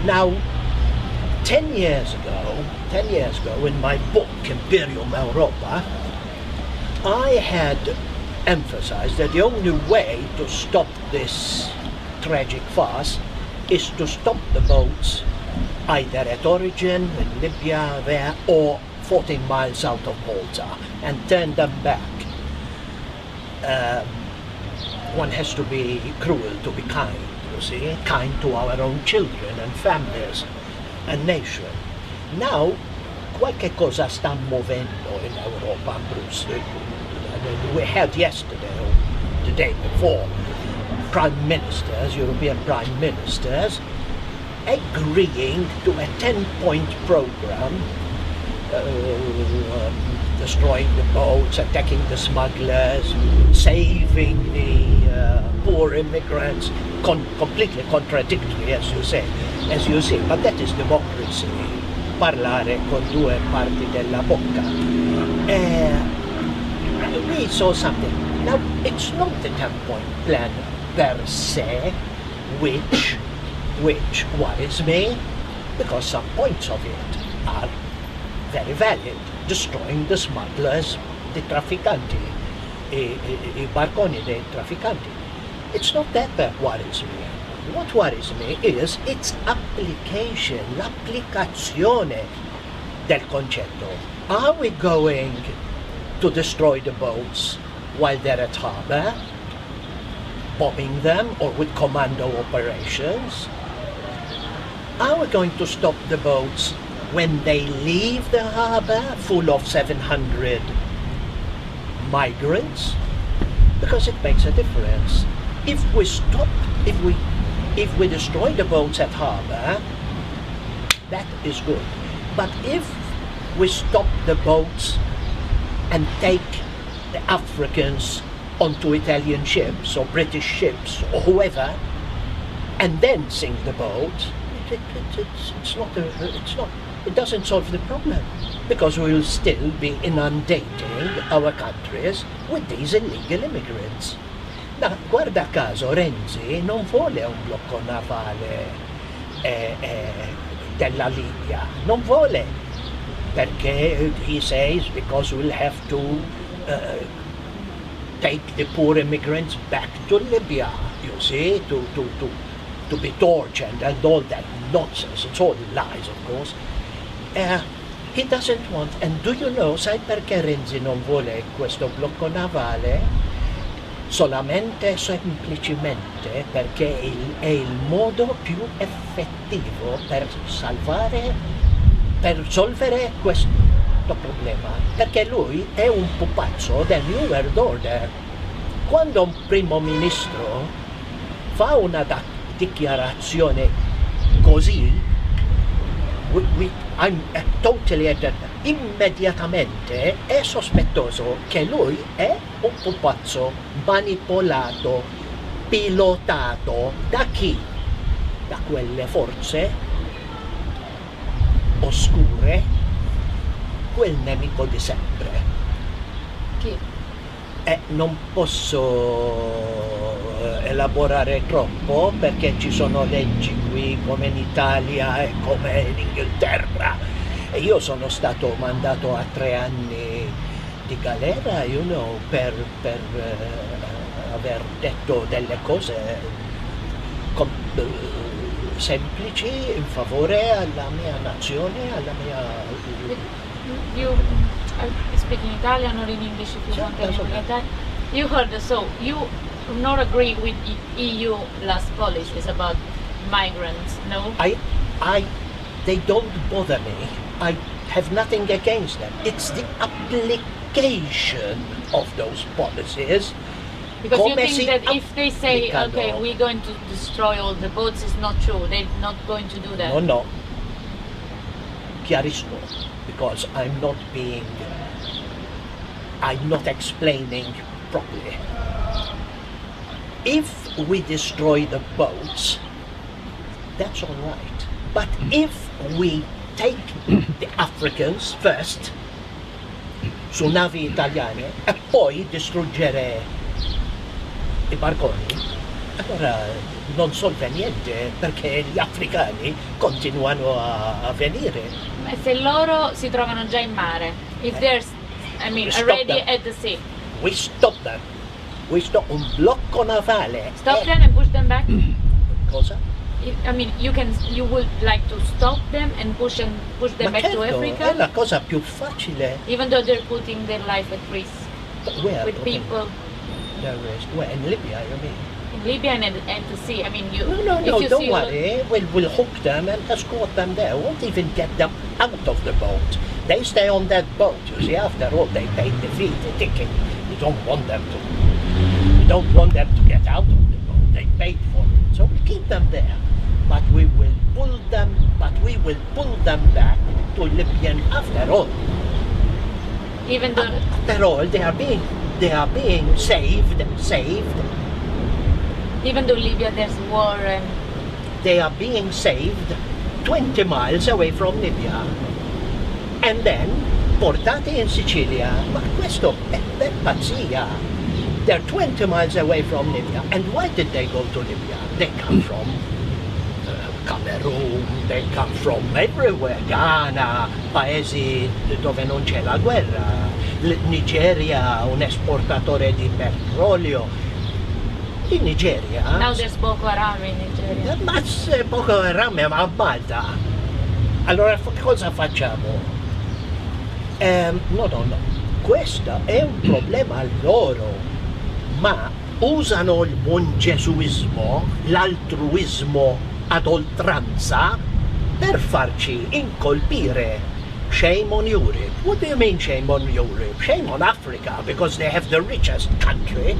Now, 10 years ago, in my book, Imperium Europa, I had emphasized that the only way to stop this tragic farce is to stop the boats either at origin, in Libya, there, or 14 miles out of Malta, and turn them back. One has to be cruel to be kind, you see, kind to our own children and families and nation. Now, qualche cosa sta muovendo in Europa, Bruce. We had yesterday, or the day before, prime ministers, European prime ministers, agreeing to a 10-point program, destroying the boats, attacking the smugglers, saving the poor immigrants, completely contradictory, as you say. But that is democracy, parlare con due parti della bocca. We saw something. Now, it's not the 10-point plan per se, which worries me, because some points of it are very valid. Destroying the smugglers, the trafficanti, I barconi dei trafficanti. It's not that worries me. What worries me is its application, l'applicazione del concetto. Are we going to destroy the boats while they're at harbor, bombing them, or with commando operations? Are we going to stop the boats when they leave the harbor full of 700 migrants? Because it makes a difference. If we destroy the boats at harbor, that is good. But if we stop the boats and take the Africans onto Italian ships or British ships or whoever, and then sink the boat, it doesn't solve the problem, because we will still be inundating our countries with these illegal immigrants. Now, guarda caso, Renzi non vuole un blocco navale della Libia, non vuole, perché he says because we'll have to take the poor immigrants back to Libya, you see, to be tortured and all that nonsense. It's all lies, of course. He doesn't want, and do you know, sai perché Renzi non vuole questo blocco navale? Solamente, semplicemente perché è il modo più effettivo per risolvere questo problema, perché lui è un pupazzo del New World Order. Quando un primo ministro fa una dichiarazione così, I'm totally at that. Immediatamente è sospettoso che lui è un pupazzo manipolato, pilotato da chi? Da quelle forze oscure, quel nemico di sempre. Chi? Non posso elaborare troppo, perché ci sono leggi qui come in Italia e come in Inghilterra, e io sono stato mandato a 3 anni di galera, per aver detto delle cose semplici in favore alla mia nazione, alla mia... You speak in Italian or in English if you want to speak in Italian. You heard so you not agree with EU last policies about migrants, no? They don't bother me. I have nothing against them. It's the application of those policies. Because you think that if they say, okay, we're going to destroy all the boats, it's not true. They're not going to do that. No. Chiarisco, because I'm not explaining properly. If we destroy the boats, that's all right. But if we take the Africans first su navi italiane e poi distruggere i barconi, Allora non solve niente perché gli africani continuano a venire. Ma se loro si trovano già in mare, if they're, I mean, Stop already them. at the sea, We stop them. We stop un blocco navale. stop them and push them back? Cosa? I mean, you would like to stop them and push them Ma back to certo, Africa, è la cosa più facile. even though they're putting their life at risk Where? with people Where? In Libya, you mean? in Libya and at the sea. I mean, you. No, if you don't see worry. We'll hook them and escort them there. Won't even get them out of the boat. They stay on that boat. You see, after all, they paid the fee, the ticket. We don't want them to. We don't want them to get out of the boat. They paid for it, so we keep them there. But we will pull them. But we will pull them back to Libyan after all. even though After all, they are being saved. even though Libya there's war and They are being saved 20 miles away from Libya and then portati in Sicilia. Ma questo è pazzia. They're 20 miles away from Libya. And why did they go to Libya? They come from Cameroon, they come from everywhere. Ghana, paesi dove non c'è la guerra. Nigeria, un esportatore di petrolio. In Nigeria. now there's Boko Haram in Nigeria. Ma se Boko Haram ma abbalta. Allora cosa facciamo? No. Questo è un problema loro, ma usano il buon gesuismo, l'altruismo ad oltranza per farci incolpire. Shame on Europe. What do you mean shame on Europe? Shame on Africa, because they have the richest country,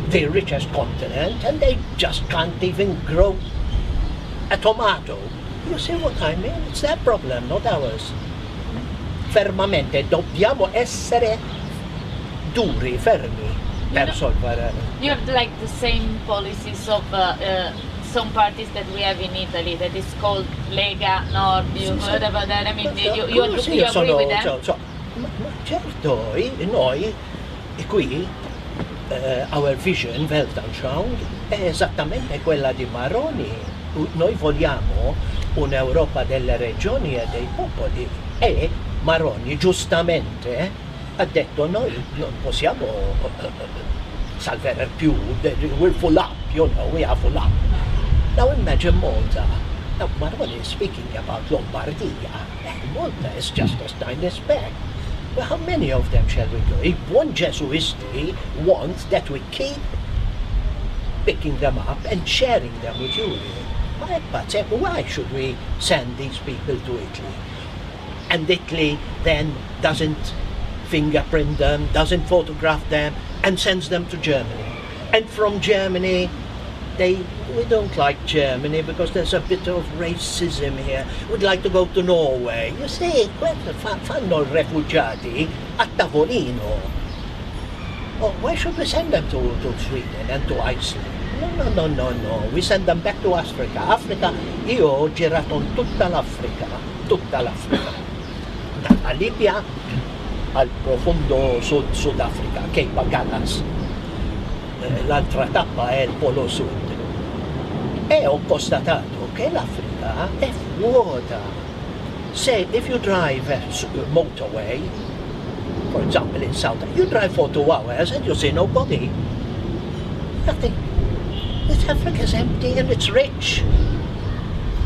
the richest continent, and they just can't even grow a tomato. You see what I mean? It's their problem, not ours. Fermamente dobbiamo essere duri, fermi per solvere. You have like the same policies of some parties that we have in Italy that is called Lega Nord. You heard about that? I mean, you agree with them? Ma certo, noi qui our vision, Weltanschauung, è esattamente quella di Maroni. Noi vogliamo un'Europa delle regioni e dei popoli e Maroni giustamente ha detto noi non possiamo salvare più, we're full up, we are full up. Now imagine Malta. Now Maroni is speaking about Lombardia. Malta is just a tiny speck. Well, how many of them shall we go? If one Jesuisti wants that we keep picking them up and sharing them with you. Why should we send these people to Italy? And Italy then doesn't fingerprint them, doesn't photograph them, and sends them to Germany. And from Germany, we don't like Germany because there's a bit of racism here. We'd like to go to Norway. You see, fanno i rifugiati a tavolino. Oh, why should we send them to Sweden and to Iceland? No. We send them back to Africa. Africa, io ho girato in tutta l'Africa. Dalla Libia al profondo Sudafrica, Cape Gallas. L'altra tappa è il Polo Sud. E ho constatato che l'Africa è vuota. Say, if you drive a motorway, for example in South, you drive for 2 hours and you see nobody. Nothing. This Africa is empty and it's rich.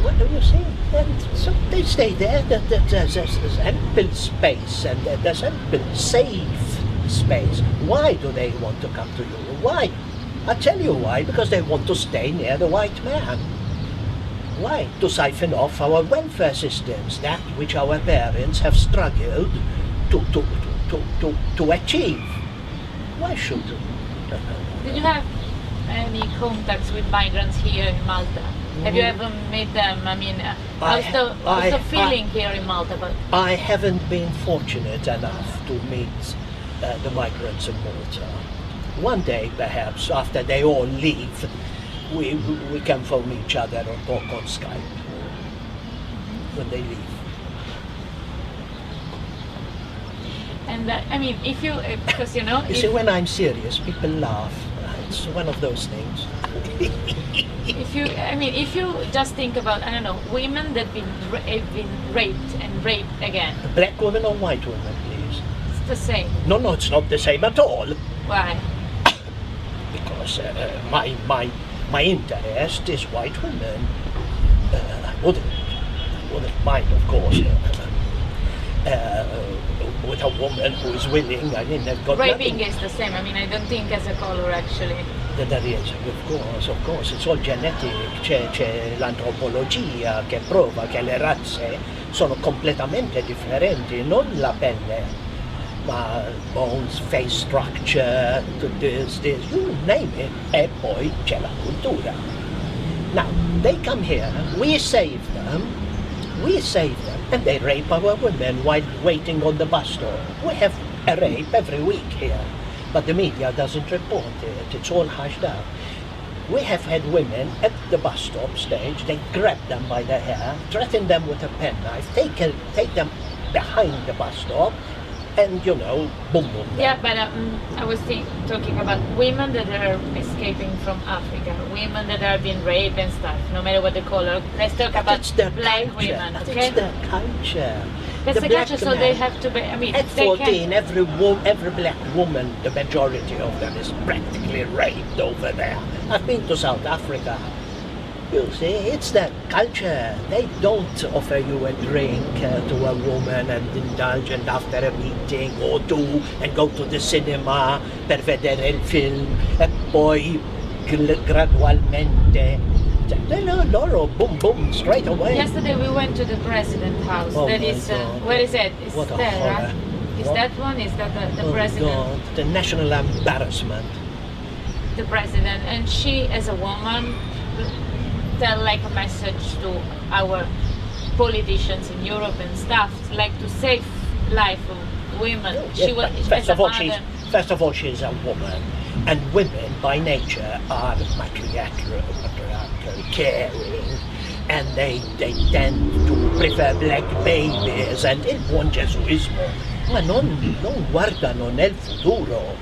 What do you see? And so they stay there. There's ample space and there's ample safe space. Why do they want to come to you? Why? I'll tell you why. Because they want to stay near the white man. Why? To siphon off our welfare systems, that which our parents have struggled to achieve. Why should we? Did you have any contacts with migrants here in Malta? Have you ever met them? I mean, how's the feeling here in Malta? But I haven't been fortunate enough to meet the migrants in Malta. One day, perhaps, after they all leave, we can phone each other or talk on Skype when they leave. and I mean, if you because you know, You see, when I'm serious, people laugh. It's one of those things. if you just think about, I don't know, women that have been raped and raped again. Black women or white women, please? It's the same. No, it's not the same at all. Why? Because my interest is white women. I wouldn't mind, of course, with a woman who is willing. I mean, they've got raping nothing. is the same. I mean, I don't think as a color actually. There is, of course, it's all genetic. C'è l'antropologia che prova che le razze sono completamente differenti, non la pelle, ma bones, face structure, this, you name it, e poi c'è la cultura. Now, they come here, we save them, and they rape our women while waiting on the bus stop. We have a rape every week here, but the media doesn't report it, it's all hushed up. We have had women at the bus stop stage, they grab them by the hair, threaten them with a penknife, take them behind the bus stop, and boom boom. Yeah, but I was talking about women that are escaping from Africa, women that are being raped and stuff, no matter what the color. Let's talk about black women, okay? It's their culture. That's the culture, so they have to be, I mean, at 14, every black woman, the majority of them is practically raped over there. I've been to South Africa. You see, it's their culture. They don't offer you a drink to a woman and indulge, and after a meeting or two and go to the cinema per vedere il film e poi gradualmente. Loro boom boom straight away. Yesterday we went to the president's house. Oh that is, where is it? Is what a there, horror. right? Is What? that one? Is that the Oh president? God, the national embarrassment. The president, and she, as a woman, tell like a message to our politicians in Europe and stuff, like to save life of women. Yes, She was but as first a of all, she's a woman, and women by nature are matriarchal, caring, and they tend to prefer black babies, and il buon gesuismo, ma non guardano nel futuro.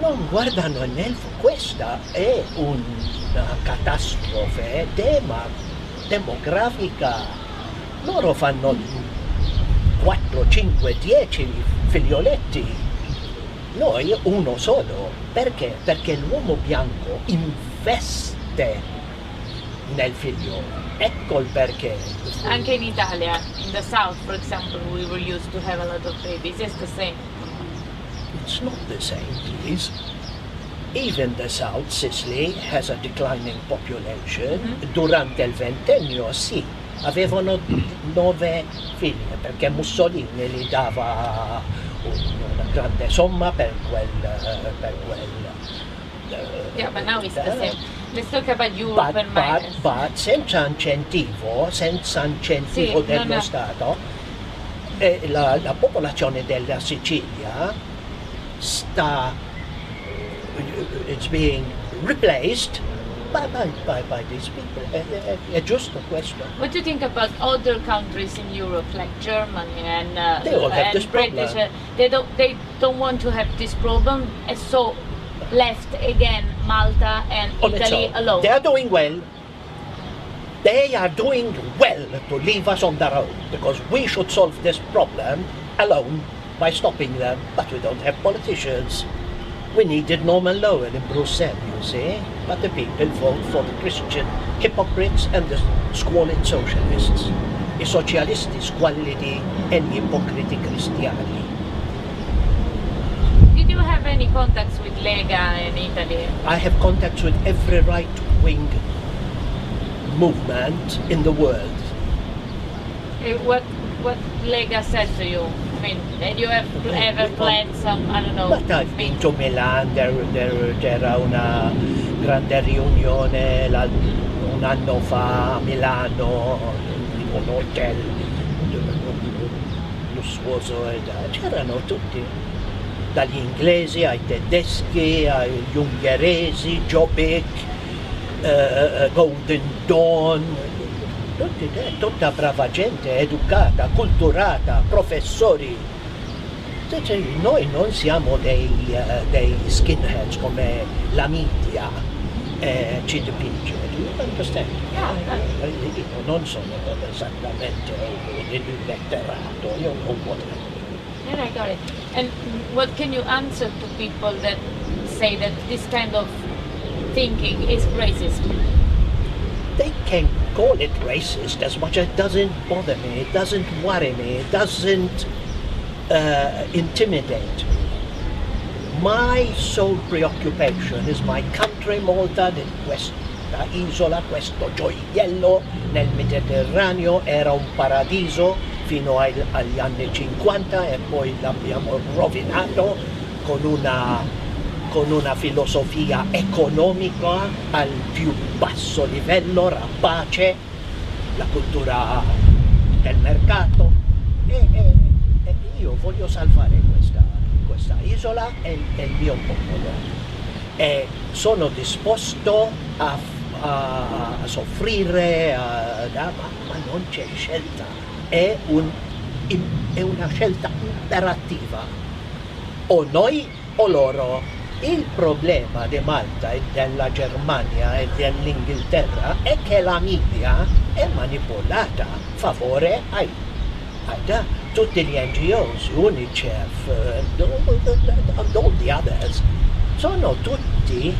Non guardano nel futuro. Questa è una catastrofe demografica. Loro fanno 4, 5, 10 figlioletti. Noi uno solo. Perché? Perché l'uomo bianco investe nel figlio. Ecco il perché. Anche in Italia, in the south, for example, we were used to have a lot of babies. It's the same. It's not the same, please. Even the South, Sicily, has a declining population. Durante il ventennio, sì, avevano 9 figlie, perché Mussolini gli dava una grande somma per quel Yeah, but now it's the same. Let's talk about Europe and migrants. But senza incentivo Sì, dello Stato, la popolazione della Sicilia it's being replaced by these people. È giusto questo. What do you think about other countries in Europe, like Germany and They all have this British? problem. They don't want to have this problem, and so left again Malta and On its Italy own. alone. They are doing well. They are doing well to leave us on their own, because we should solve this problem alone by stopping them, but we don't have politicians. We needed Norman Lowell in Brussels, you see, but the people vote for the Christian hypocrites and the squalid socialists. I socialisti squallidi e gli ipocriti cristiani. Did you have any contacts with Lega in Italy? I have contacts with every right-wing movement in the world. What Lega said to you? I mean, did you have ever planned some, I don't know, But I've been to Milan, c'era una grande riunione un anno fa a Milano, in un hotel lussuoso, c'erano tutti, dagli inglesi ai tedeschi, agli ungheresi, Jobbik, Golden Dawn, tutta brava gente, educata, culturata, professori. Noi non siamo dei skinheads come la media. ci dipinge. Do you understand? Io non sono esattamente un letterato, io non potrei. Yeah, I got it. And what can you answer to people that say that this kind of thinking is racist? They can call it racist as much as it doesn't bother me, it doesn't worry me, it doesn't intimidate me. My sole preoccupation is my country, Malta, di questa isola, questo gioiello nel Mediterraneo, era un paradiso fino agli anni 50 e poi l'abbiamo rovinato con una filosofia economica al più basso livello, rapace, la cultura del mercato e io voglio salvare questa isola e il mio popolo e sono disposto a soffrire, ma non c'è scelta, è una scelta imperativa, o noi o loro. Il problema di Malta e della Germania e dell'Inghilterra è che la media è manipolata a favore tutti gli NGOs, UNICEF, all the others, sono tutti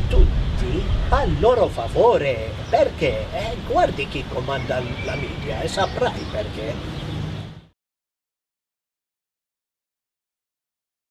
a loro favore, perché guardi chi comanda la media e saprai perché.